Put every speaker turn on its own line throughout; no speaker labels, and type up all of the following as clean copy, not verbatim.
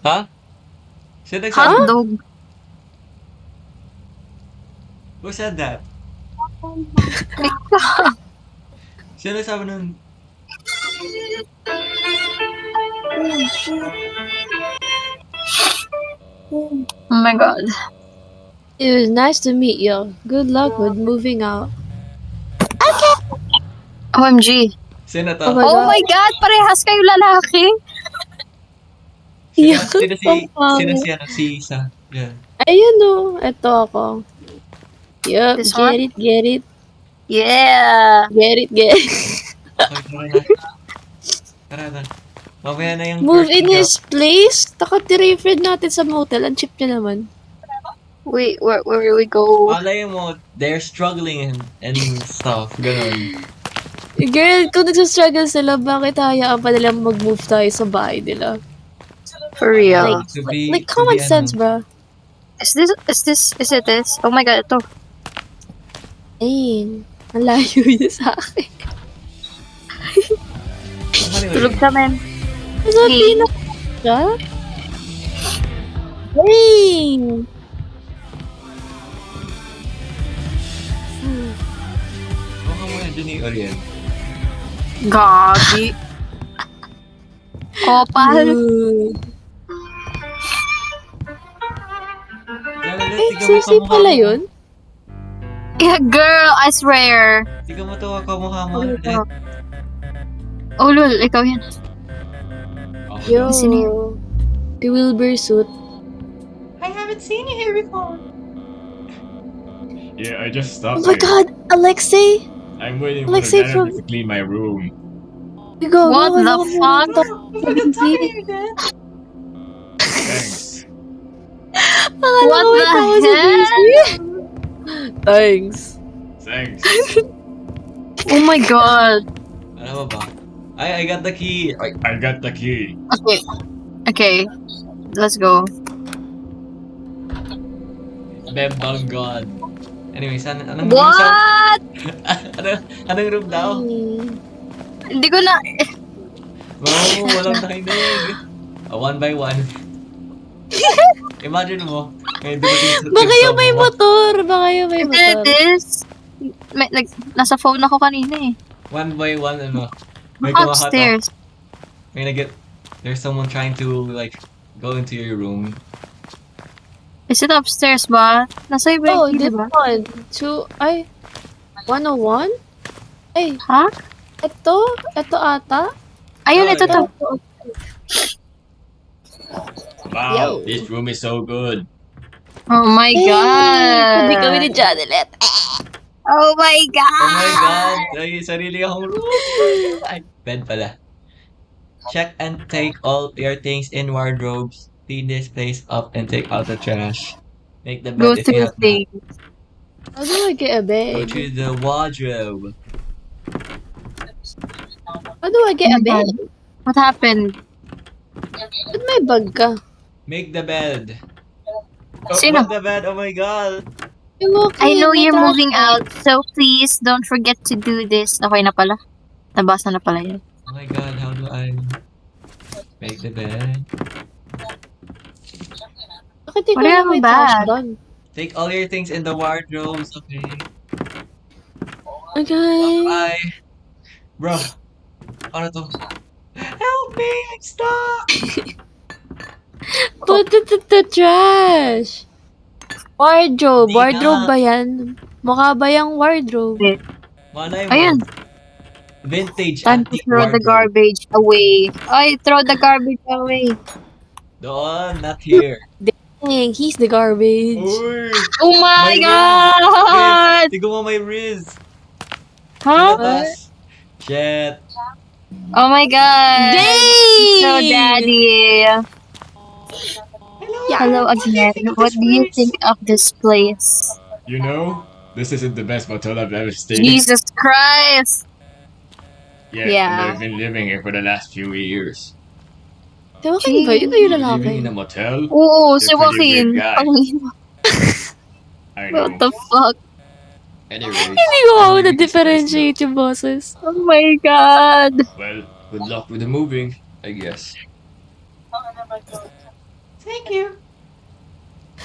Ha? Sino nagsabi?
Hotdog.
Who said that? Sino nagsabi nun?
Oh my god.
It was nice to meet you. Good luck with moving out.
OMG.
Sino
Oh
to?
my
Oh
god.
my god, parehas kayo lalaki.
Sino,
Yeah,
sino si,
ang
sino
pangit.
si, ano, si Isa? Yan.
Ayun o. Ito ako. Yup,
This
get
one?
it, get it.
Yeah.
Get it, get it.
Okay, tara na. Tara na. Mamaya na yung
Move
first
in
job.
his place. Nakatira yung friend natin sa motel. Ang cheap niya naman.
Wait, where do we go?
Malay mo, they're struggling and stuff. Ganon.
Girl, kung nagsastruggle sila, bakit hayaan pa nilang mag-move tayo sa bahay nila?
For real.
Like,
To be,
like
to
common
be,
sense, bro.
Is it this? Oh my god, ito.
Ayun. Ang layo niya sa akin.
Tulog kami.
Sa pinak ka? Hey!
Baka mo yan, dun yung Orient.
Gagi. Kopal.
Eh, susi pala yun?
Yeah, girl, I swear.
Tingnan mo to, kamukha mo.
Oh, lol, ikaw yan.
Yo.
Sino yun?
The Wilbur suit.
I haven't seen you here before.
Yeah, I just
Oh
stopped.
my god, Alexei!
I'm waiting
Like,
for
say
the janitor
from-
to clean my room.
We go.
What
go,
the
go,
fuck?
go,
Thanks.
What the
heck? Thanks.
Thanks.
Oh my god.
Ano ba? I got the key.
I got the key.
Okay. Okay. Let's go.
Bembang God. Anyway, anong room
What?
anong room daw?
Hindi ko na...
Oo, walang nakinig. One by one. Imagine mo, ngayon dumating sa
Baka yung may motor. Baka yung may
It
motor.
is... Like, nasa phone ako kanina eh.
One by one, ano. May
Baka
kumakatok.
upstairs.
May there's someone trying to, like, go into your room.
Is it upstairs ba? Nasa iba
Oh,
yung key,
this
diba?
one. Ay, 101? Ay,
Ha?
ito ata?
Ayun, ito to.
Wow,
Yo.
this room is so good.
Oh my god.
Hindi kami ni Janelet.
Oh my god.
Oh my God! Ay, sarili akong room! Ay, bed pala. Check and take all your things in wardrobes. Clean this place up and take out the trash. Make the
Go
bed if you
through
have not.
things.
How do I get a
Go
bed?
to the wardrobe.
How do I get a bed?
What happened?
Ba't may bag ka?
Make the bed. Oh,
Sino?
make the bed, oh my God!
Yung
I know you're
natatakot.
moving out, so please don't forget to do this. Okay na pala. Nabasa na pala yun.
Oh my God, how do I make the bed?
Bakit ikaw
Wala
na may
akong bag.
trash doon?
Take all your things in the wardrobes, okay?
Okay.
Bye. Bro, ano to? Help me, I'm stuck!
Put it in the trash. Wardrobe.
Hindi
Wardrobe
na.
ba yan? Mukha ba yung wardrobe?
Malay mo.
Ayun.
Vintage
Time to
antique
throw the
wardrobe.
garbage away. Ay, throw the garbage away.
Doon, not here.
Dang, he's the garbage.
Uy!
Oh my
May
god!
Riz! Tigo mo may Riz!
Huh?
Tatas. Shit.
Oh my god!
Dang!
So, Daddy. Hello again. What do you think of this place?
You know, this isn't the best motel I've ever stayed.
Jesus Christ!
Yeah,
Yeah.
and I've been living here for the last few years.
Tawakin ba? Yun ba yung
Living in
lalaki?
a motel?
Oo,
You're
si
pretty
Joaquin.
weird guy. I
What
know.
the fuck?
Anyways,
Hindi ko ako
I'm leaving this place
na-differentiate yung bosses.
Oh my god!
now. Well, good luck with the moving, I guess.
Thank you.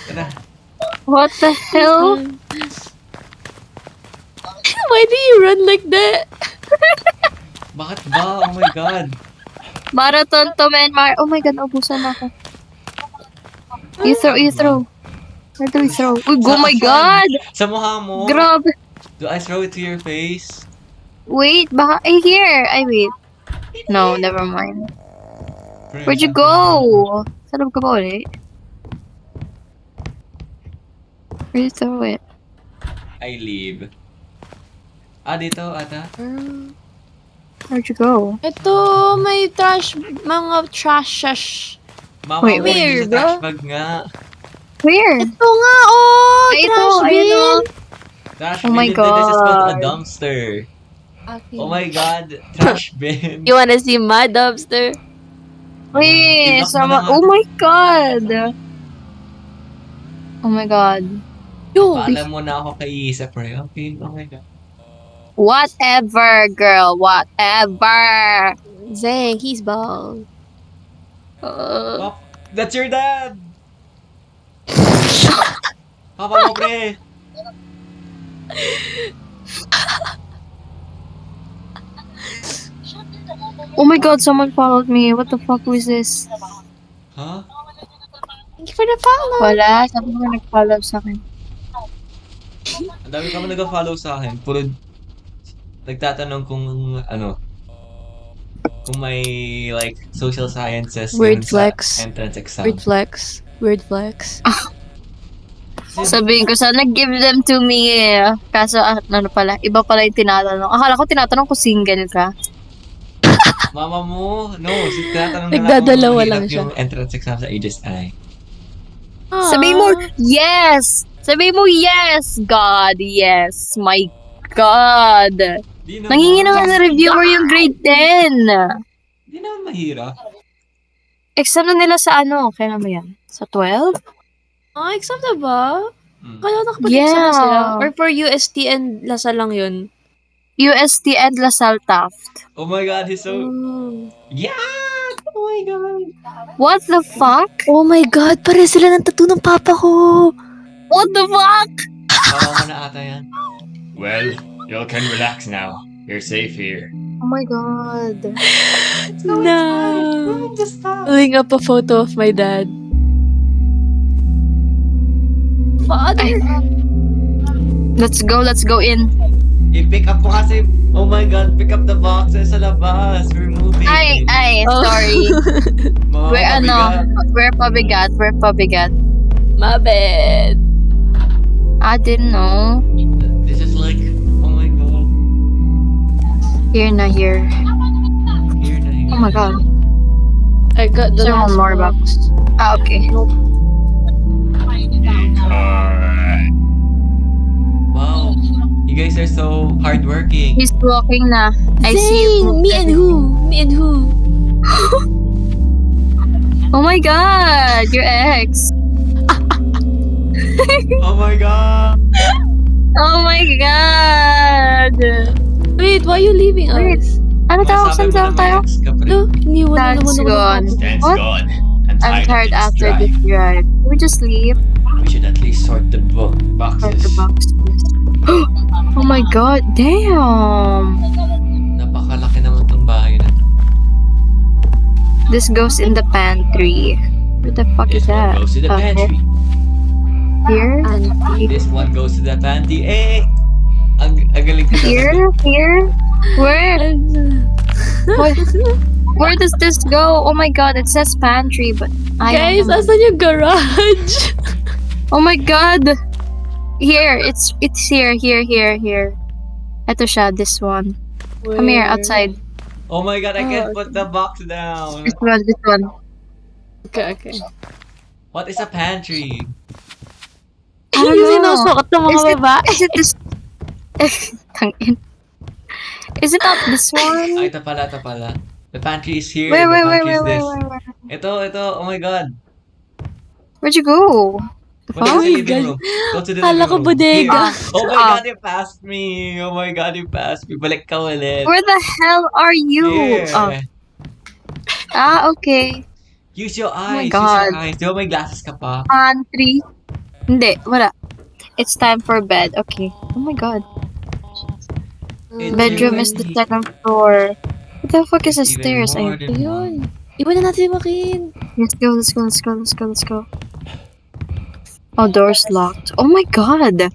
Tara.
What the hell?
Why do you run like that?
Bakit ba? Oh my God.
Marathon to Myanmar. Oh my god, naubusan na ako. You throw. Where do we throw? Uy, oh my god!
Sa mukha mo.
Grabe.
Do I throw it to your face?
Wait, baka, here. Ay, wait. No, never mind. Where'd you go? Saan ka ba ulit? Where'd you throw it?
I leave. Dito ata.
Where'd you go?
Ito, may mga trashes.
Mama,
Wait,
mo
where,
sa
bro?
trash bag nga.
Where?
Ito nga, oh!
Ay, ito,
Trash
ayun
bin!
o.
Trash
Oh
bin.
my
Hindi, this is called a
God.
dumpster.
Okay.
Oh my God. Trash bin.
You wanna see my dumpster?
Wait,
I-block mo na nga.
oh my god. Oh my god.
Yo!
Paalam mo na ako kay Isa, pre. Okay, oh my God.
Whatever, girl. Whatever.
Zang, he's bald.
Pop, that's your dad! Papa mo, pre!
Oh my god, someone followed me. What the fuck was this?
Huh?
Thank you for the follow.
Wala, sabi mo nag-follow sa akin.
Ang dami ka nag-follow sa akin. Puro nagtatanong kung ano, kung may like social sciences
Weird
ganun
flex.
sa entrance exam.
Weird flex. Weird flex.
Sabihin ko sana, give them to me. Kaso, ano pala, iba pala yung tinatanong. Akala ko tinatanong kung single ka.
Mama mo, no, tinatanong na
Nagdadalawa
kung
lang
mahirap
siya.
yung entrance exam sa HSI.
Sabihin mo, yes! Sabihin mo, yes! God, yes! My God!
Di naman.
Nangingi na nga na reviewer yung grade 10.
Di naman mahirap.
Exam na nila sa ano? Kailan ba yan? Sa 12?
Exam na ba?
Hmm.
Kaya nakapag-exam na
Yeah.
sila. Or for UST and Lasal lang yun.
UST and LaSalle Taft.
Oh my God, he's so...
Oh.
Yeah! Oh my God!
What the fuck?
Oh my God, pare sila ng tattoo ng papa ko.
What the fuck?
Mama mo na ata yan.
Well, y'all can relax now. You're safe here.
Oh my god.
No. Pulling up a photo of my dad. Father.
Let's go in.
I-pick up mo kasi. Oh my God, pick up the boxes sa labas. We're moving.
Ay,
Oh.
sorry.
Mama,
We're
mabigat.
We're pabigat.
My bad.
I didn't know.
This is like, oh my God.
Here na here.
Here na here.
Oh my god.
I got the
Is there
last
one more
box.
Okay.
Alright.
Wow. You guys are so hardworking.
He's walking na. I see you.
Zing! Me and who? Me and who?
Oh my god, your ex.
Oh my God.
Oh my god.
Wait, why are you leaving
Wait.
us?
Ano tayo?
Sabi
Saan
mo na
tayo?
may ex ka pa rin.
No, iniwan na
That's
naman ako ng
gone.
papa.
Stan's
What?
gone.
I'm tired
of
after
drive.
this drive. Can we just leave?
We should at least sort the
Start
boxes.
the box. Oh my god, damn.
Napakalaki naman tong bahay na.
This goes in the pantry. What the fuck
This
is
one
that?
goes to the pantry.
Here?
This one goes to the pantry. Eh! Ang galing ko
Here? Here? Where? What? Where does this go? Oh my god, it says pantry, but I
Guys,
don't know.
asan yung garage?
Oh my god! Here, it's here. Ito siya, this one. Come here, outside.
Oh my God, I can't
Oh,
put the box down.
This one.
Okay, okay.
What is a pantry?
I don't
Yung
know.
sinusuot ng mga
Is it-
babae.
Is it this? Tangin. Is it not this one?
Ay, ito pala. The pantry is here.
Wait,
the
wait,
pantry
wait,
is
wait,
this.
wait, wait.
Ito. Oh my God.
Where'd you go? The
What's
fuck?
the living room? Go to the
Kala
living
ko
room.
bodega.
Here. Oh my God, you passed me. Oh my God, you passed me. Balik ka ulit.
Where the hell are you?
Here.
Oh. Okay.
Use your
my
eyes. Use
God.
your eyes. Di ba may glasses ka pa?
Pantry. Hindi, wala. It's time for bed. Okay. Oh my god.
It's
Bedroom is the
really-
second floor. What the fuck is the
Even
stairs?
more
Ayun.
than
Ayun.
one.
Iwan na natin makin.
Let's go, let's go, let's go, let's go, let's go. Oh, door's locked. Oh my god.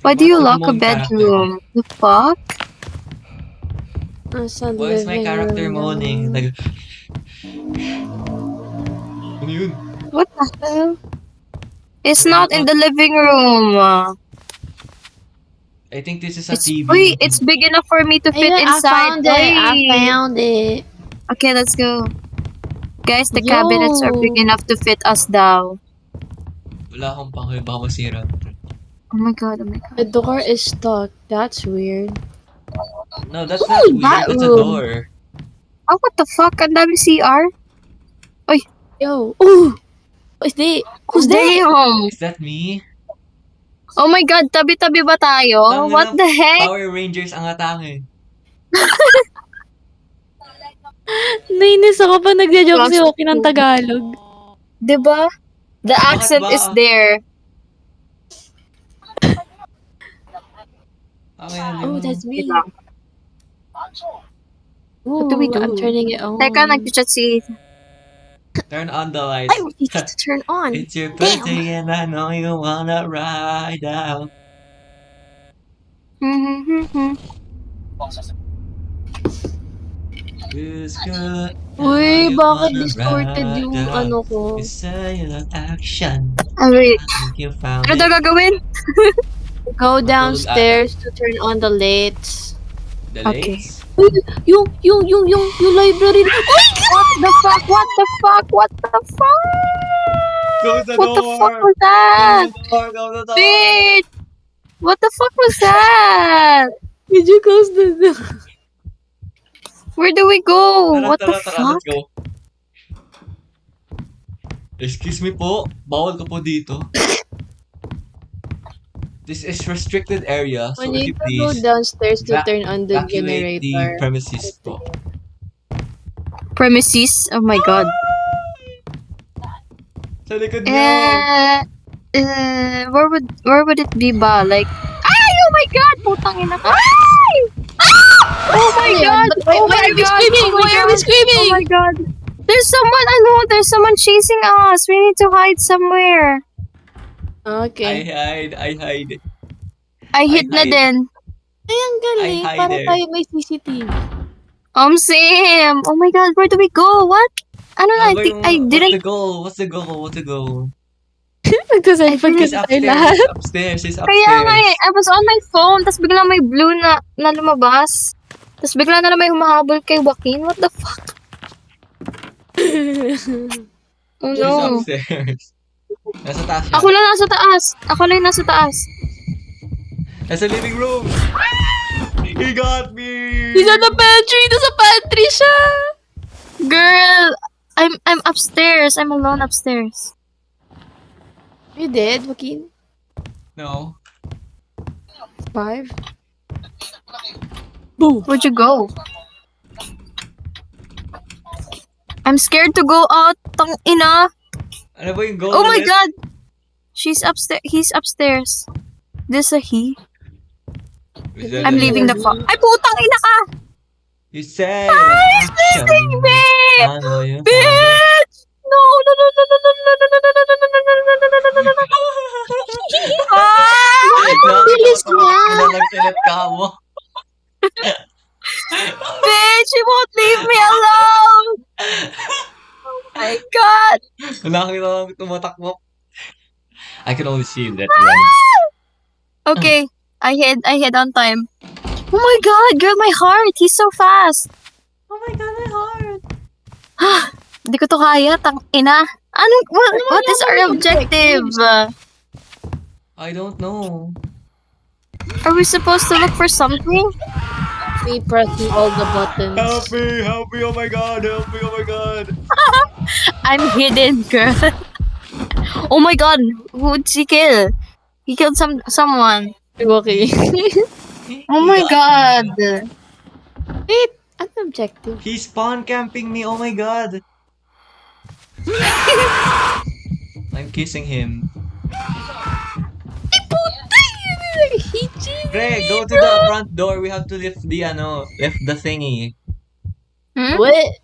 Why do you
What's
lock a
the moon
bedroom? The fuck?
Nasa
Why is my
living
character
room
moaning?
naman.
Like, ano yun?
What the hell? It's not in the living room.
I think this is a
It's
TV.
wait, it's big enough for me to fit
Ayun, I
inside.
found it. I
Wait.
found it.
Okay, let's go. Guys, the
Yo.
cabinets are big enough to fit us down.
Wala akong pangil, baka masira.
Oh my god, oh my
The
god.
door is stuck. That's weird.
No, that's not weird.
that
That's a
room?
door.
Oh, what the fuck? Ang dami CR?
Yo. Ooh. Who's that? Who's that?
Damn!
Is that me?
Oh my god, tabi-tabi ba tayo?
Tangina,
What the heck?
Power Rangers ang atake.
Nainis ako pa nagja-joke si
Lost
Oki ng Tagalog.
Diba? The accent
ba?
is there.
Oh, that's me.
Diba?
Ooh,
do we do?
I'm turning it on.
Teka, nag-chat si...
Turn on the lights.
Ay, it's to turn on.
It's your birthday and I know you wanna ride out. It's good.
Uy,
You
bakit
wanna
distorted
ride
yung
out.
ano ko?
It's a action.
Wait,
I think you found
ano daw
it.
gagawin?
Go downstairs to turn on the lights.
The
Okay.
lights?
Uy, yung library. Uy!
What the fuck? What the fuck? What the fuck?
Close the
What the
door!
fuck was that?
Close the door! Close the door!
Bitch! What the fuck was that?
Did you close the door?
Where do we go?
Tara,
What the
tara, tara,
fuck?
let's go. Excuse me po, bawal ka po dito. This is restricted area, so
We
if
need
you
to go
please
downstairs to
vac-
turn on the
evacuate the
generator.
premises po.
Premises? Oh my god.
Sa likod niyo!
Where would it be ba? Like, ay! Oh my god! Putang ina ka! Ay! Ah! Oh my god!
Why
Oh my
are we
god!
screaming?
Oh my
Why are we
god!
screaming?
Oh my god! There's someone chasing us! We need to hide somewhere!
Okay.
I hide.
I hid na
hide.
din.
Ay, ang galing.
I hide
Para
there.
tayo may CCTV.
Sam! Oh my god, where do we go? What? Ano na, I think I
What's
didn't...
the goal? What's the goal? What's the goal?
Nagsaselfon
He's
kasi tayo
upstairs.
lahat.
He's upstairs. He's upstairs.
Kaya nga eh, I was on my phone, tapos biglang may blue na lumabas. Tapos bigla na may humahabol kay Joaquin. What the fuck? Oh
He's
no.
upstairs. Nasa taas siya.
Ako lang nasa taas. Ako lang nasa taas.
Nasa living room. He got me.
He's on the pantry! Nasa pantry siya!
Girl, I'm upstairs. I'm alone upstairs.
You dead, Joaquin?
No.
5? Boom!
Where'd you go? I'm scared to go out. Tang ina.
Ano ba yung goal
Oh my
ulit?
god. She's upstairs. He's upstairs. This a he?
Is that
I'm
a-
leaving the fuck. Ay, putang ina ka!
You say
He's chasing me!
I know you.
Bitch! No, no, no, no, no, no, no, no, no, no, no, no, no, no, no, no, no, no, no, no. Ah!
bilis niya?
Nagsinet ka mo.
Bitch, you won't leave me alone! Oh my god!
Nakakita lang tumatakbo. I can only see that one.
Okay, I hid on time. Oh my god, girl, my heart! He's so fast!
Oh my god, my heart.
Hindi ko to kaya, tang ina. What is our objective?
I don't know.
Are we supposed to look for something?
Me pressing all the buttons.
Help me, oh my god, help me, oh my god.
I'm hidden, girl. Oh my god, who'd he kill? He killed someone.
Okay.
Oh my god.
Wait, ano objective?
He's spawn camping me, oh my god. I'm kissing him.
He cheated.
Pre, go to the front door. We have to lift the thingy.
Hmm?
What?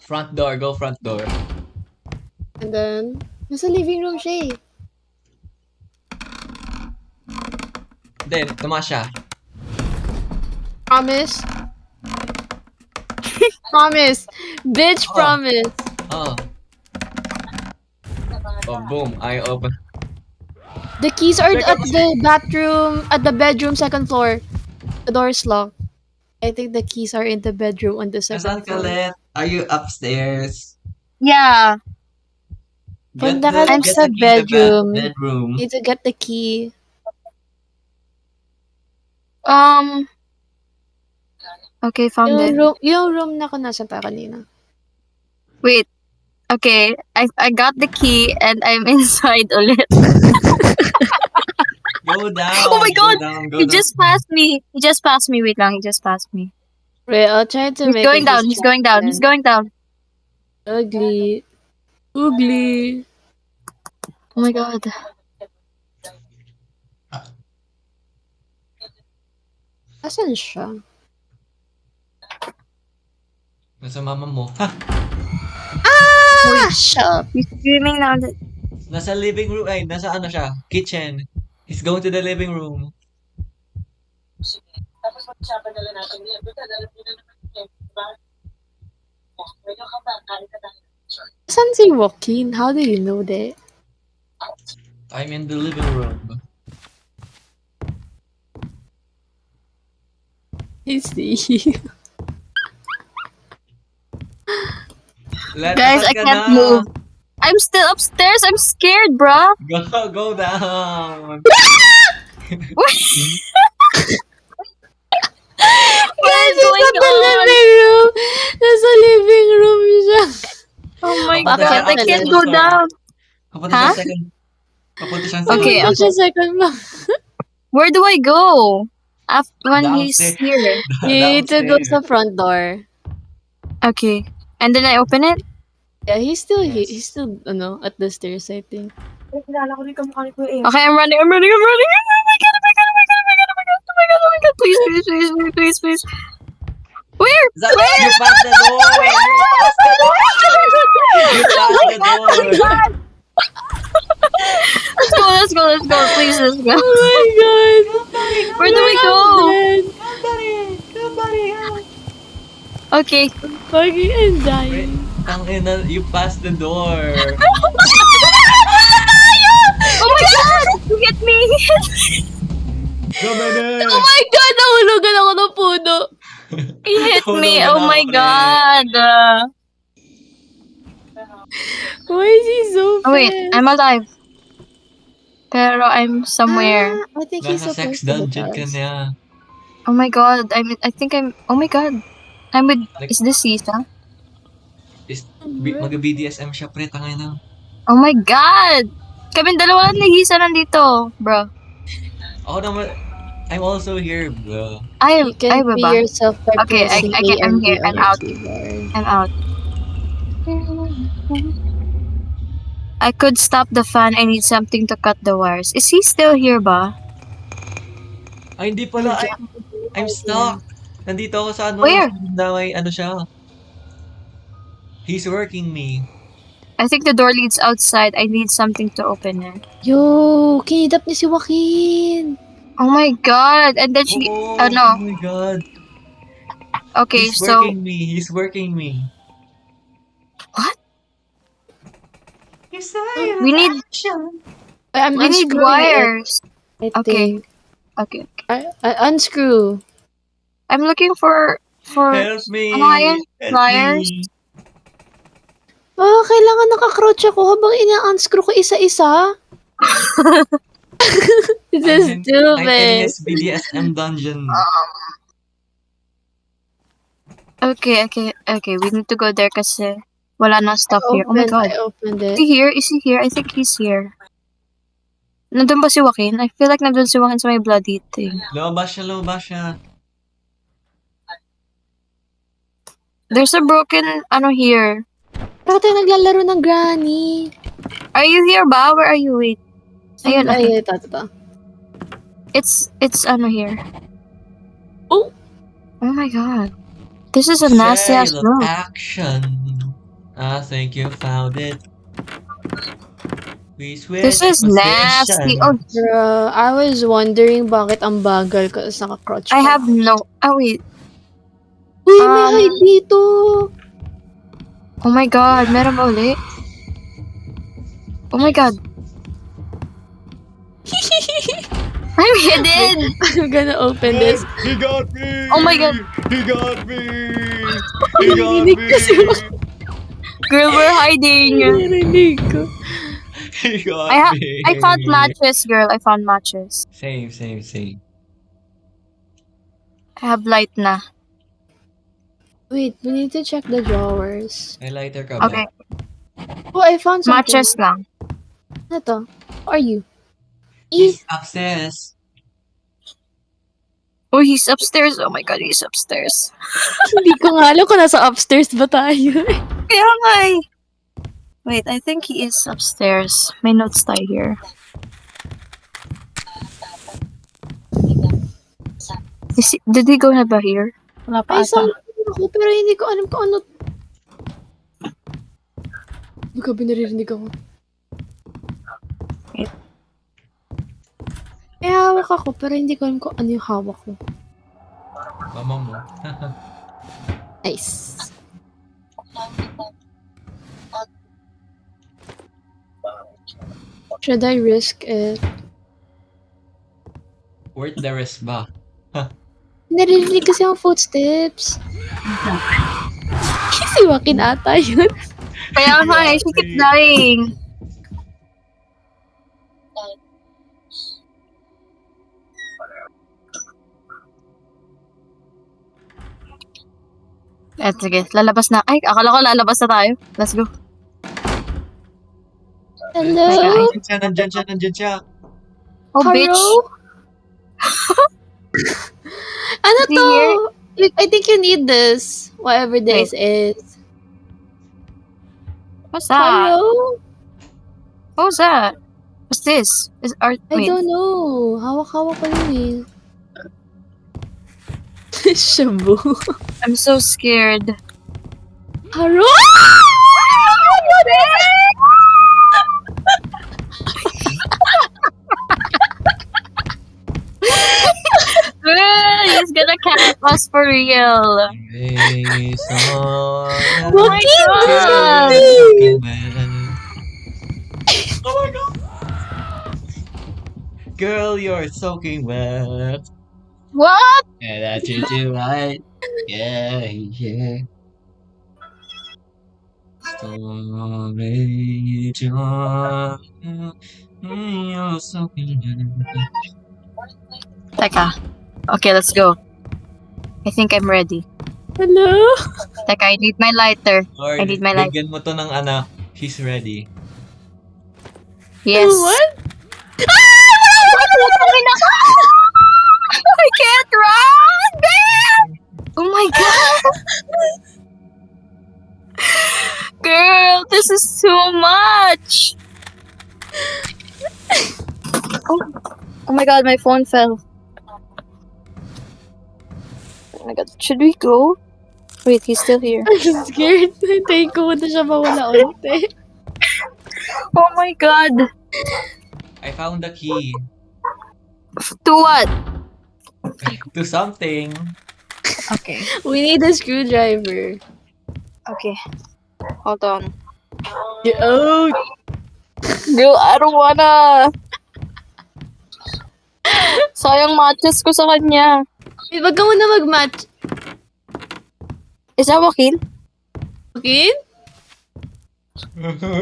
Front door, go front door.
And then, nasa living room siya eh.
Then, tumaas siya.
Promise? Promise. Bitch,
Oh.
promise.
Oh. Oh, boom. I open.
The keys are at the bathroom, at the bedroom, second floor. The door is locked. I think the keys are in the bedroom on the
Nasaan
second
ka,
floor.
Let? Are you upstairs?
Yeah.
Punta ka
I'm
get
sa
the key to the
bedroom.
bedroom.
Need to get the key.
Okay, found it.
Yung room na kung nasa tayo kanina.
Wait. Okay, I got the key and I'm inside ulit.
Go down.
Oh my God!
Go down, go
He
down.
just passed me. He just passed me. Wait lang, he just passed me.
Wait, I'll try to
He's
make
going
it
down. He's going down. He's going down.
Ugly. Ugly.
Oh my God.
Asan siya?
Nasa mama mo. Ha!
Ah! Shut up.
He's screaming now.
Nasa living room. Ay, nasa ano siya? Kitchen. He's going to the living room.
Saan si Joaquin? How do you know that?
I'm in the living room.
He's the...
Let
Guys, I can't move. I'm still upstairs. I'm scared, bruh.
Go down.
What is
Nasa
going on?
living room! Nasa living room siya.
Oh my
Papunta
God,
siya
I can't
upstairs.
go down.
Papunta
Huh?
siya second. Papunta siya
Okay,
Papunta siya second floor.
Where do I go? After when he's
Downstairs.
here.
You need to go
Downstairs.
sa front door.
Okay. And then I open it?
Yeah, he's still
Yes.
he's still at the stairs, I think.
Okay, I'm running. Oh my God, oh my God, oh my God, oh my God, oh my God, oh my God, oh my God, oh my God. Please, please, please, please, please, please. Where?
You passed the door. You passed the door.
Let's go, let's go, let's go. Please, let's go.
Oh my god!
Where do we go? Okay.
Fucking and dying.
Tangina, you passed the door.
Oh my God! You get me!
Gumana.
Oh my god! Nahulugan ako ng puno!
He hit me.
Tulungan
Oh my
ako,
God.
Why is he so fast?
Oh wait, I'm alive. Pero I'm somewhere.
I think he's
Nasa sex
supposed to look
dungeon ka
us.
na.
Oh my God. I think I'm. Oh my God. I'm with. Is this Sisa?
Mag-BDSM siya, pre, tangina.
Oh my God. Kaming dalawa lang ni Hisa nandito, bro.
Ako naman, I'm also here, bro.
You can
ba?
free yourself by
Okay,
pressing
I'm here.
AMD
I'm
on your
out.
keyboard.
I'm out. I could stop the fan. I need something to cut the wires. Is he still here ba?
Ay, hindi pala. I'm stuck. Nandito ako sa ano.
Where?
Na may ano siya. He's working me.
I think the door leads outside. I need something to open it.
Yo! Kinidap niya si Joaquin!
Oh my God. And then she...
Oh,
no.
oh my God.
Okay,
He's
so...
working me. He's working me.
What?
He's
We need...
I'm
We need
unscrewing
wires.
it, I
Okay.
think.
Okay.
I unscrew.
I'm looking for...
Help me.
Ano nga yun?
Help
Pliers?
me.
Oh, kailangan nakakrouch ako habang ina-unscrew ko isa-isa. This is
I'm in
stupid.
his BDSM dungeon.
Okay. We need to go there kasi wala na stuff here. Oh my God.
I opened
Is
it.
he here? Is he here? I think he's here. Nandun ba si Joaquin? I feel like nandun si Joaquin sa may bloody thing.
Lumabas siya.
There's a broken, here.
Bakit tayo naglalaro ng granny?
Are you here ba? Where are you? Wait. Ayun, okay.
Ay, ito.
It's ano here.
Oh!
Oh my god. This is a nasty ass
Trail of
room.
action. I think you found it. We switch
This is nasty. Oh,
Bruh, I was wondering bakit ang bagal ko sa naka-crouch
I
ka.
have no... Oh, wait.
Uy, may
Um,
hide dito!
Oh my god. Meron ba ulit? Oh my god. I'm hidden!
I'm gonna open this.
He got me!
Oh my God.
He got me! He got
Narinig
me!
kasi ako.
Girl, we're hiding.
Narinig ko.
He got me.
I found matches, girl. I found matches.
Same.
I have light na.
Wait, we need to check the drawers.
May lighter ka ba?
Okay.
Oh, I found something.
Matches lang.
Ano to? Who are you?
He's upstairs.
Oh, he's upstairs. Oh my god, he's upstairs.
Hindi ko nga alam kung nasa upstairs ba tayo.
Kaya nga eh. Wait, I think he is upstairs. May notes tayo here. Did he go na ba here? Wala pa
Ay,
ata.
something ako, pero hindi ko alam kung ano. Baka binaririnig ako.
Wait.
May hawak ako, pero hindi ko alam kung ano yung hawak ko.
Mama mo.
Nice. Should I risk it?
Worth the risk ba?
Naririnig kasi ang footsteps. Si Joaquin ata yun.
Kaya nga eh, she keeps dying. Sige, lalabas na. Ay, akala ko lalabas na tayo. Let's go.
Hello?
Nandyan siya.
Oh, bitch.
Ano
Is he
to?
here?
I think you need this. Whatever this is.
What's that?
Hello?
What was that? What's this?
I
Wait.
don't know. Hawak-hawak ko yun eh. Shabu.
I'm so scared.
Haro?
He's gonna catch us for real.
Oh
What is
God.
this?
Oh my god! Girl, you're soaking wet.
What?
And I treat you right. Yeah. Sorry, John. You're soaking wet.
Teka. Okay, let's go. I think I'm ready.
Hello?
Teka, I need my lighter.
Lord,
I need my light.
bigyan mo to ng she's ready.
Yes.
What?
I can't run! Damn! Oh my god! Girl, this is too much! Oh my god, my phone fell. Oh my god, should we go? Wait, he's still here.
I'm scared. Hintayin ko muna siya mawala ulit.
Oh my god!
I found the key
To what?
to something.
Okay.
We need a screwdriver.
Okay. Hold on.
Get out!
Girl, I don't wanna. Sayang matches ko sa kanya.
Wait, wag ka muna mag-match.
Is that Joaquin?
Okay?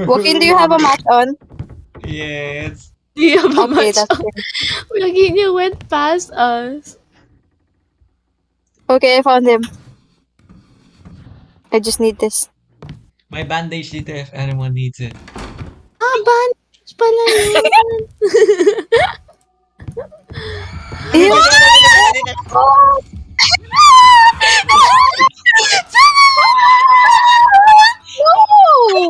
Joaquin, do you have a match on?
Yes.
Do you have a
Okay,
match?
that's good.
Joaquin, you went past us.
Okay, I found him. I just need this.
My bandage dito if anyone needs it.
Ah, bandage pala yun.
Ew! No!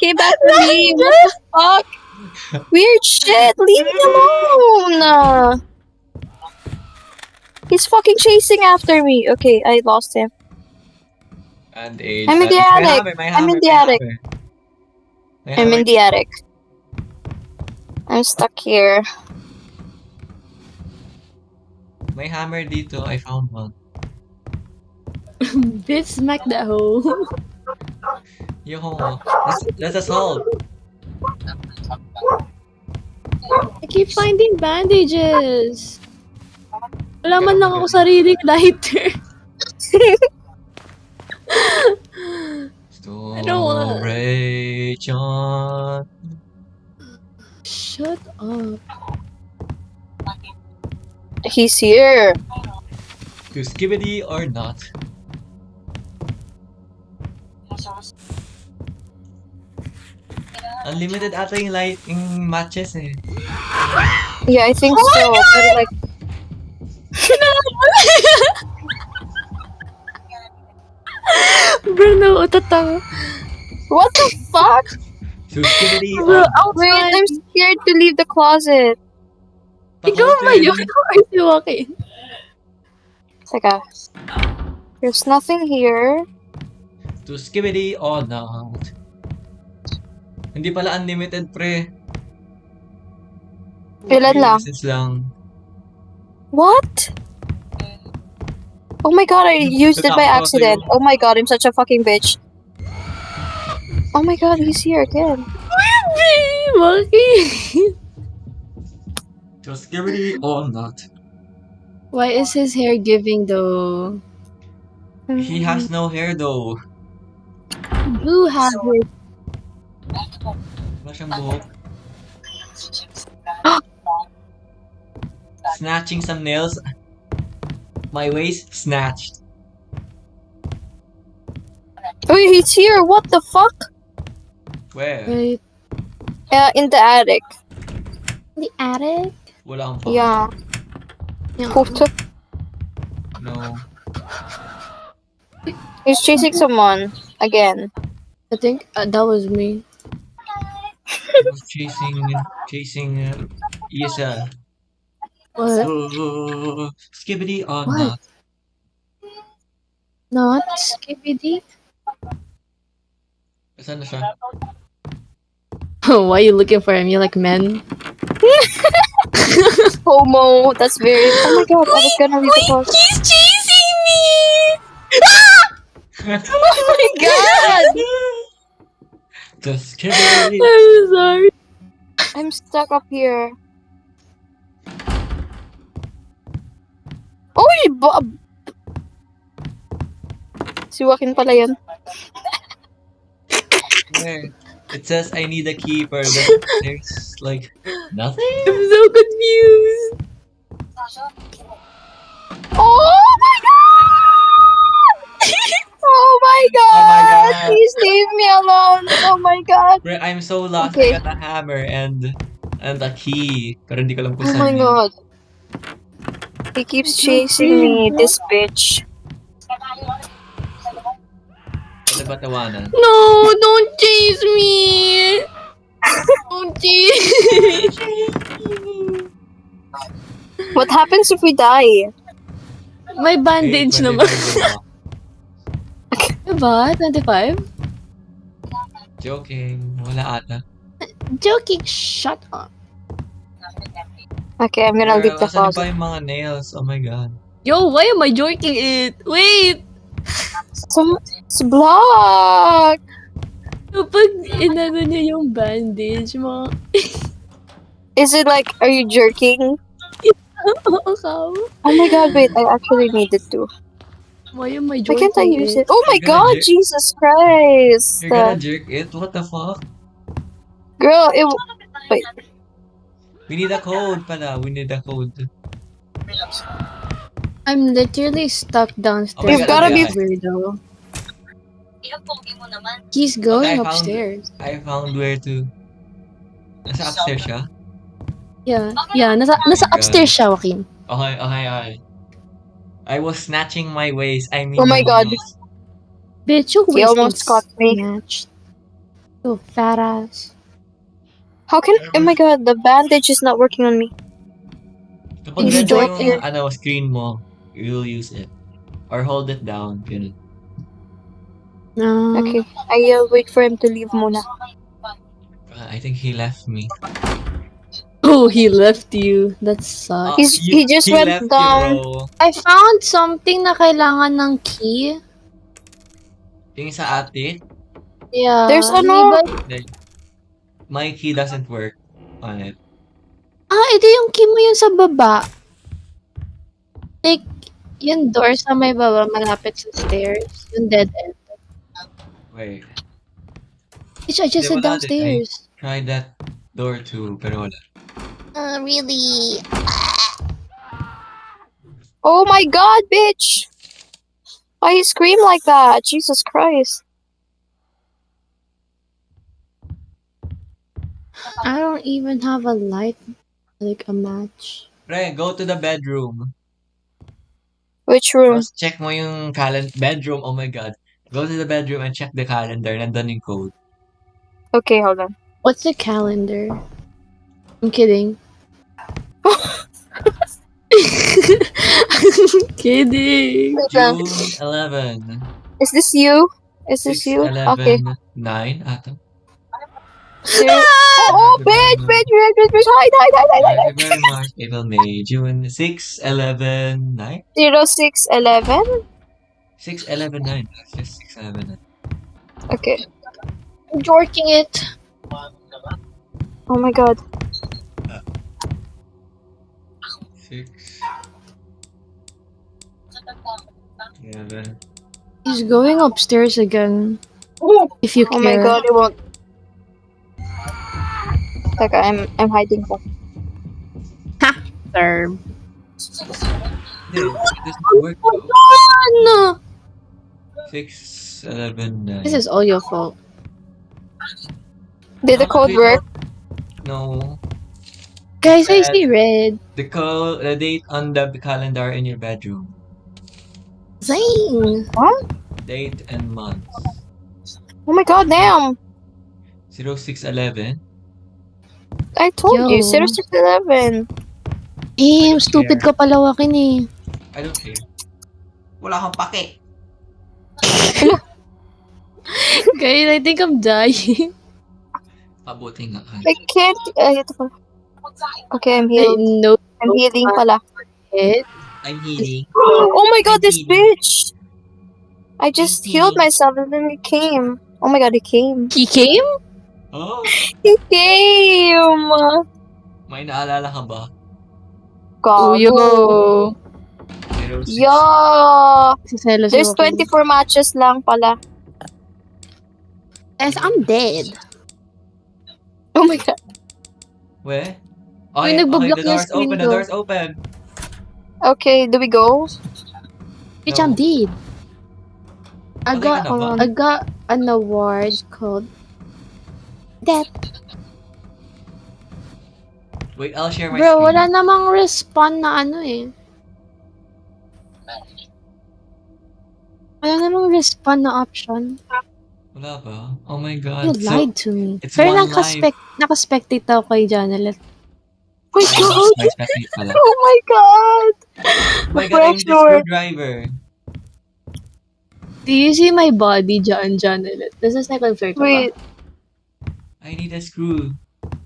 came back for me. What the fuck? Weird shit. Leave me alone. He's fucking chasing after me. Okay, I lost him.
And a
I'm in the attic. I'm in the attic. I'm in the attic. I'm stuck here.
May hammer dito. I found one.
Bitch, smack that hoe.
Yo, let's assault.
I keep finding bandages. Wala man lang ako sariling lighter. I don't want-
Storage on.
Shut up.
He's here.
To skibidi or not. Unlimited ata yung lighting matches eh.
Yeah, I think so. But like,
Bruno, utatang.
what the fuck?
To skibidi
Bro,
or
Wait, I'm scared to leave the closet.
Ikaw ba yun? Or si Joaquin?
Teka. There's nothing here.
To skibidi or not. Hindi pala unlimited pre.
Ilan lang?
Pieces lang.
What? Oh my god, I used it by accident. Oh my god, I'm such a fucking bitch. Oh my god, he's here again.
Joaquin!
To skibidi or not.
Why is his hair giving though?
He has no hair though.
You have it.
Wala siyang buhok. Snatching some nails. My waist snatched.
Oh, he's here. What the fuck?
Where?
Right.
In the attic.
The attic?
Wala akong pa.
Yeah.
Yeah.
Puto.
No.
He's chasing someone again.
I think that was me.
I was chasing Isa.
What?
Skibidi or
What?
not.
Not skibidi?
Saan na siya?
Why are you looking for him? You like men?
Homo. That's very. Oh my god, I was gonna leave the closet.
He's chasing me!
Oh my god!
The skibidi.
I'm sorry.
I'm stuck up here. Oh, si Joaquin pala yun.
Where? It says I need a keeper, but there's like nothing.
I'm so confused.
Oh my god! Oh my god!
god.
Please leave me alone. Oh my god.
Bro, I'm so lost.
Okay.
I got a hammer and a key. Pero hindi ko alam kung
Oh my
saan yun.
god. He keeps chasing me, this bitch.
Ano ba tawanan?
No, don't chase me! Don't chase me!
What happens if we die?
May bandage
Eh,
naman.
25
Diba? 25?
Joking. Wala ata.
Joking, shut up.
Okay, I'm gonna leave the
Asan pa
closet.
yung mga nails? Oh my god.
Yo, why am I joking it? Wait!
It's blocked!
Kapag inano niya yung bandage, mga...
Is it like, are you jerking?
Ikaw?
Oh my god, wait, I actually need it too.
Why am I
Why
joking
can't I use it? Oh my
You're gonna
god, Jesus Christ!
You're gonna jerk it? What the fuck?
Girl, wait.
We need a code pala. We need a code.
I'm literally stuck downstairs.
Oh my
You've
God,
gotta be-
weirdo. He's going
Okay, I found-
upstairs.
I found where to. Nasa upstairs siya?
Yeah, nasa
God.
upstairs siya, Joaquin.
Okay. I was snatching my waist. I mean
Oh my God.
nails.
Bitch, yung
He
waist
almost
is
caught me.
snatched. Oh, fat ass.
How can? Oh my god, the bandage is not working on me.
Kapag
Is
red
it
na
right
yung screen mo, you'll use it. Or hold it down. Ganun.
No.
Okay, I'll wait for him to leave muna.
I think he left me.
Oh, he left you. That sucks.
He just
he
went
left
down.
you, bro.
I found something na kailangan ng key.
Yung sa attic,
Yeah.
There's
hindi
ano?
ba-
my key doesn't work on it.
ito yung key mo yung sa baba. Like, yung door sa may baba, malapit sa stairs. Yung dead end.
Wait.
Which I just
Di,
said
wala din.
downstairs.
Try that door too, pero wala.
Really?
Oh my god, bitch! Why you scream like that? Jesus Christ.
I don't even have a light, like a match.
Pre, go to the bedroom.
Which room?
Tapos check mo yung bedroom. Oh my god. Go to the bedroom and check the calendar. Nandun yung code.
Okay, hold on.
What's the calendar? I'm kidding. I'm kidding.
Wait lang.
June 11.
Is this you? Is this you?
11,
Okay.
9 ata.
Oh, bitch, bitch, hide.
February, March, April, May, June, 6, 11, 9?
0611?
6, 11, 9. That's just 6, 11, 9.
Okay.
I'm jorking it.
Oh my god.
6, 11.
He's going upstairs again. If you care.
Oh my god, it won't. Teka, I'm hiding po.
Sir.
Dude, it doesn't work though.
No.
6, 11, 9.
This is all your fault.
Did the code work?
No.
Guys, I see red.
The date on the calendar in your bedroom.
Zing.
Date and month.
Oh my god, damn!
0611.
I told you,
Yo.
0611.
Stupid ka palawakin eh.
I don't care. Wala kang pake.
Guys, I think I'm dying.
Pabuti nga.
I can't. Ito pa. Okay, I'm
I
healed.
know
I'm healing pala.
it.
I'm healing.
Oh my god, this
I'm healing.
bitch! I just
I'm
healed
healing.
myself and then it came. Oh my god, it came.
He came?
Oh,
It came!
may naalala ka ba?
Gago.
Uyo.
06.
Yeah!
Siselos
There's
ako.
24 matches lang pala.
Yes, I'm dead.
Oh my god.
Where?
Uy,
Okay,
nagbablock
the
yung
door's
screen
open, the
ko.
door's open.
Okay, do we go?
Bitch,
No.
I'm dead. I
Okay
got,
ka na ba?
I got an award called Death.
Wait, I'll share my
Bro,
screen.
wala namang respawn na ano eh. Wala namang respawn na option.
Wala ba? Oh my god.
You lied to me.
it's
Pero
one life.
nakaspectate ako kay Janelet.
Oh my god!
My spectate pala.
Oh my god!
Oh my god, I need a
Pressure.
screwdriver.
Do you see my body dyan, Janelet? Nasa second floor ka
Wait,
ba?
I need a screw.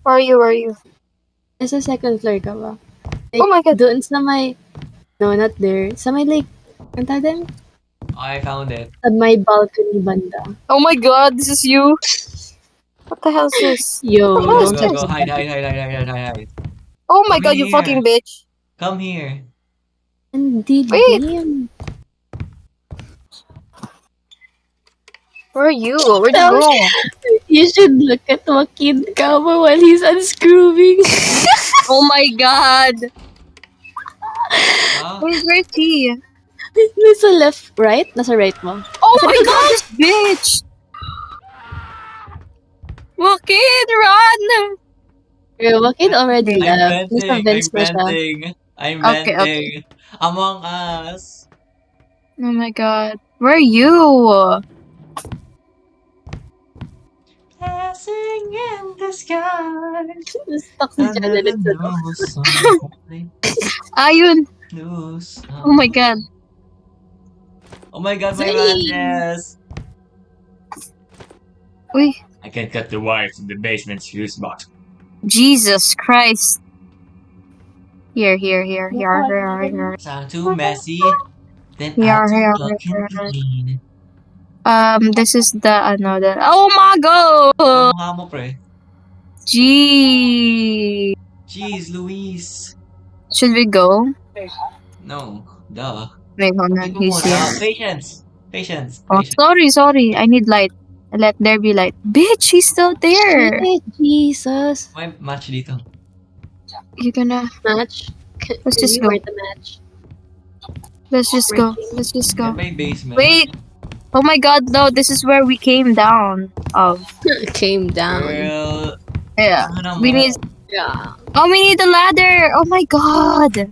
where are you?
Nasa second floor ka ba?
Oh my god.
Doon sa may... No, not there. Sa may like... Ang tawag?
Oh, I found it.
Sa may balcony banda.
Oh my god, this is you? What the hell is this?
Yo,
Go,
don't
go,
touch
go.
me.
Hide.
Oh my
Come
god, you
here.
fucking bitch.
Come here.
Hindi
Wait.
game.
Where are you? Where'd you
No.
go?
You should look at Joaquin Cabo while he's unscrewing.
Oh my god.
Ah,
Where's he?
Nasa left, right? Nasa right mo.
Oh my god, this bitch! Joaquin, run!
Joaquin already
I'm
left. Nasa
venting.
vents na siya.
I'm
Okay,
venting. Among Us.
Oh my god. Where are you?
Blessing in disguise.
Stuck si Janet sa
Ayun. Oh my god.
Oh my god, my
Zing!
matches!
Uy,
I can cut the wire from the basement's fuse box.
Jesus Christ. Here.
Sound too messy? Then
Here,
add
here,
to plug and clean.
This is the oh my god!
Kamukha mo, pre.
Gee.
Jeez, Luis.
Should we go?
No, duh.
Wait, hold on.
Ikaw
He's
muna.
here.
Patience.
Oh, sorry. I need light. Let there be light. Bitch, he's still there.
Shit, Jesus.
May match dito.
You gonna...
Match.
Let's
Can
just
you
go.
wear the match?
Let's just go.
Yan may basement.
Wait. Oh my god, no. This is where we came down. Oh.
Came down.
Girl.
Yeah.
Ano
We
mo?
need...
Yeah.
Oh, we need a ladder. Oh my god.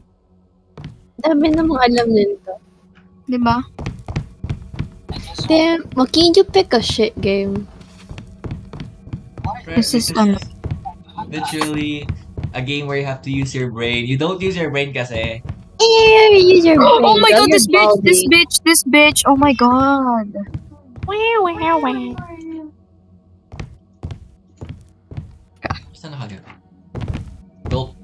Dami namang alam nito.
Diba?
Damn, why can't you pick a shit game?
Pre,
This is ano.
literally a game where you have to use your brain. You don't use your brain kasi.
Here, use your brain.
Oh my god,
You're
this bitch. Oh my god.
Saan nakagano? Gulp.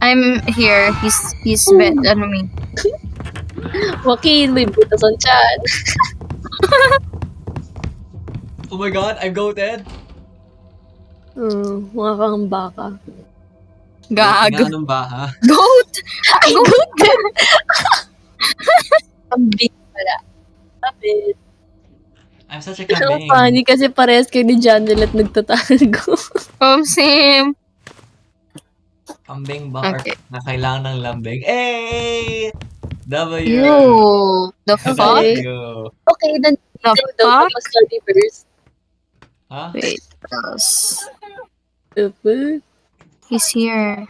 I'm here. He's ano me.
Joaquin, may butas ang chan.
Oh my god, I'm goated.
Mga kang baka.
Gag.
Nga nung baha.
Goat.
Ay, good! Ang big pala. Kapit.
I'm such a
Ang
kambing.
funny kasi parehas kayo ni Janelet nagtatago.
Sim.
Kambing ba
Okay.
na kailangan ng lambing? Hey! W!
Ew. The fuck?
Okay.
W.
Okay, then
The
the
fuck?
study first.
Huh?
Wait.
Upo.
He's here.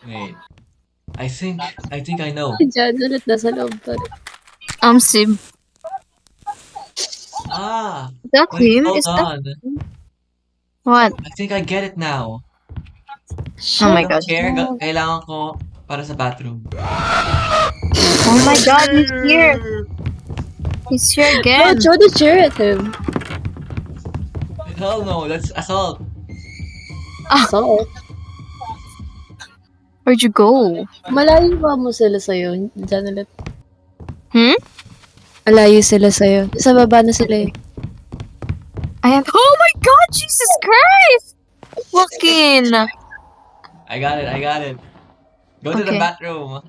Wait. I think I know.
Si Janelet nasa loob pa rin.
Sim.
Ah!
Is that
Wait,
him?
hold
Is that
on.
what?
I think I get it now.
Oh my
Yung
god.
chair, kailangan ko para sa bathroom.
Oh my god, he's here. He's here
No,
again.
throw the chair at him.
Hell no, that's assault.
So,
Where'd you go?
malayo ba mo sila sa'yo, Janelet?
Hmm?
Malayo sila sa'yo. Sa baba na sila eh.
I am. Oh my god, Jesus Christ! Joaquin.
I got it. Go to the
Okay.
bathroom.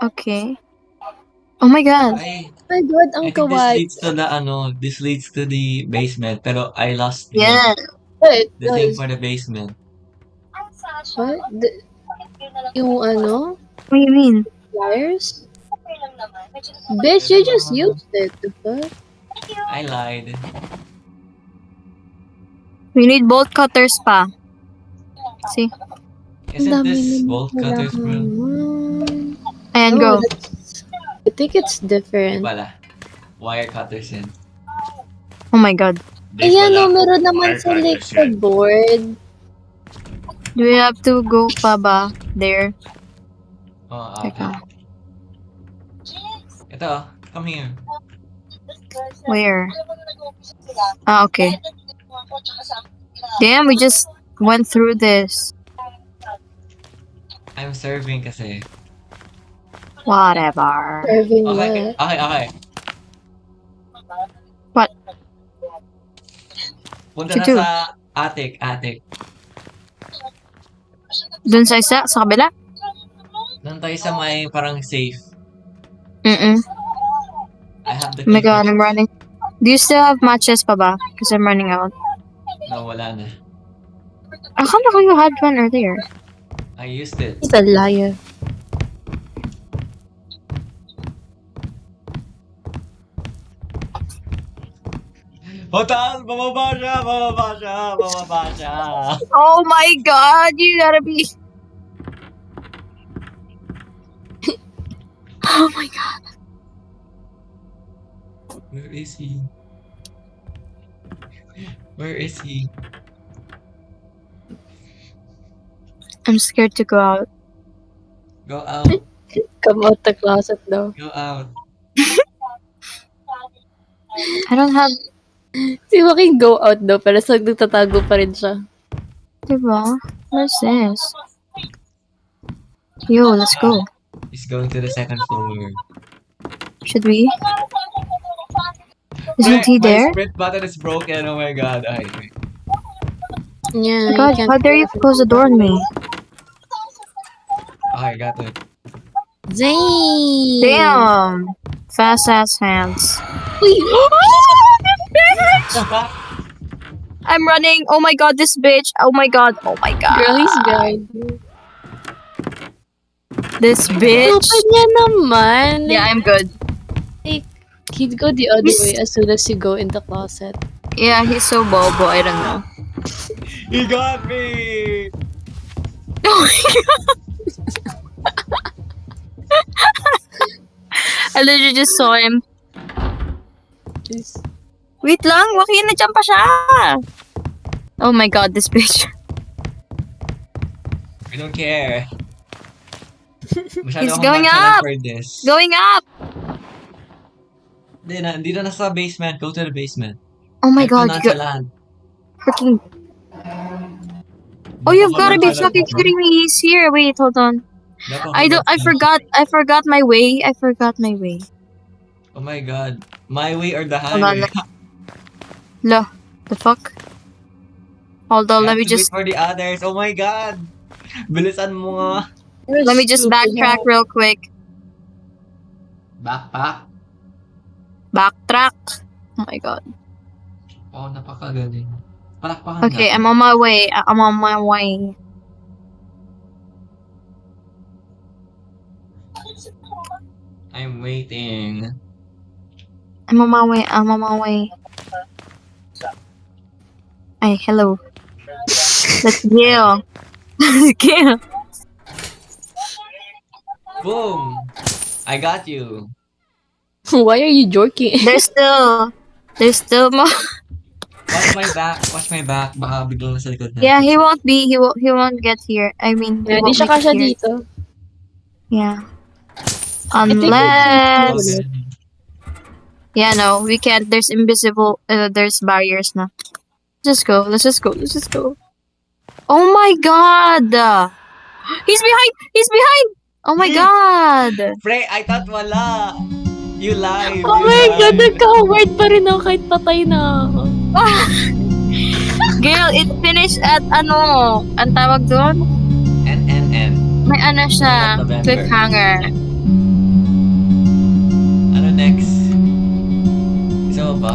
Okay. Oh my god.
I
Oh my god, ang
think this
kawaii.
leads to the this leads to the basement, pero I lost
Yeah.
Wait,
the thing
guys.
for the basement.
What? Yung ano?
What do you mean?
Wires? Bitch, you just used it. Diba?
I lied.
We need bolt cutters pa. See?
Isn't this bolt cutters, bro?
And
No,
go.
I think it's different.
Pala. Wire cutters yan.
Oh my god.
Di
Ayan
pala.
o, meron naman
Wire
sa
cutters
Lakeside
yan.
board.
Do we have to go pa ba? There.
Oh,
Teka.
okay. Ito, come here.
Where? Ah, okay. Damn, we just went through this.
I'm serving kasi.
Whatever.
Serving
Okay,
what?
okay.
What?
Punta
You
na
do.
sa attic.
Dun sa isa? Sa kabila?
Doon tayo sa may parang safe.
Mm-mm.
I have the
Oh my
key
god,
for-
I'm running. Do you still have matches pa ba? Because I'm running out.
No, wala na.
Akala ko you had one earlier.
I used it.
He's a liar.
Hotel! Bumaba siya!
Oh my god, you gotta be... Oh my god.
Where is he? Where is he?
I'm scared to go out.
Go out.
Come out the closet daw.
Go out.
I don't have...
Si Joaquin go out daw, pero sa nagtatago pa rin siya.
Diba? What's this? Yo, let's go.
He's going to the second floor.
Should we? Isn't he
My
there?
sprint button is broken. Oh my god. Ay, wait.
Yeah,
God, how dare you close the door on me?
Okay, got it.
Zane!
Damn! Fast ass hands.
Uy!
I'm running. Oh my god, this bitch. Oh my god. Oh my god.
Girl, he's good.
This bitch.
Open niya naman.
Yeah, I'm good.
He'd go the other way as soon as you go in the closet.
Yeah, he's so bobo. I don't know.
He got me!
Oh my god. I literally just saw him.
Please.
Wait lang, Joaquin, na-jump pa siya. Oh my god, this bitch.
I don't care. Masyado
He's
akong
going
nonchalant
up!
for this.
Going up!
Dito na sa basement. Go to the basement.
Oh my
I'm too
god, you got
nonchalant.
freaking... Oh, you've gotta be fucking kidding me. He's here. Wait, hold on. I forgot my way. I forgot my way.
Oh my god. My way or the
Hold on.
highway?
Lo, the fuck? Hold on, let me
I have to wait
just...
for the others. Oh my god. Bilisan mo nga.
Let me just backtrack real quick.
Backpack.
Backtrack. Oh my god.
Oh, napakagaling. Palakpakan
Okay,
natin.
I'm on my way. I'm on my way.
I'm waiting.
I'm on my way. I'm on my way. Hey, hello. Let's go. Let's go.
Boom! I got you.
Why are you joking?
There's still more.
Watch my back. Watch my back. Baka biglang nasa likod na.
Yeah, he won't get here. I mean, he
Hindi
won't
siya
make it
kasya
here.
dito.
Yeah.
think
Unless...
it's-
Yeah, no, we can't. There's invisible... there's barriers now. Let's just go. Let's just go. Let's just go. Oh my god! He's behind! He's behind! Oh my god!
Pre, I thought wala. You lied.
Oh
you
my god,
lied.
nagka-award pa rin ako kahit patay na ako.
Girl, it finished at ano? Ang tawag doon?
N.
May ano siya.
November.
Cliffhanger.
Ano next? Isa mo ba?